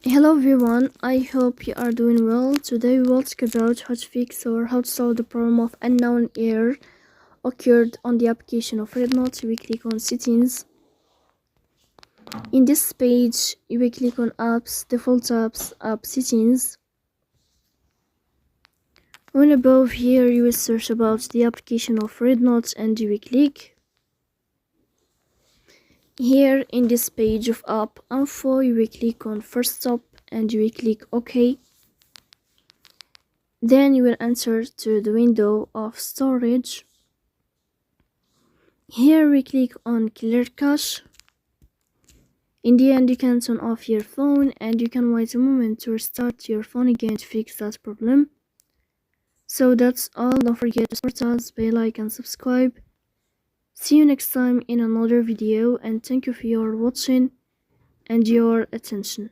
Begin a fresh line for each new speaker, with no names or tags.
Hello everyone, I hope you are doing well. Today we will talk about how to fix or how to solve the problem of unknown error occurred on the application of REDnote. We click on settings. In this page, you will click on apps, default apps, app settings. On above here, you will search about the application of REDnote and you will click. Here in this page of app info, you will click on first stop and you will click OK. Then you will enter to the window of storage. Here we click on clear cache. In the end, you can turn off your phone and you can wait a moment to restart your phone again to fix that problem. So that's all. Don't forget to support us by like and subscribe. See you next time in another video, and thank you for your watching and your attention.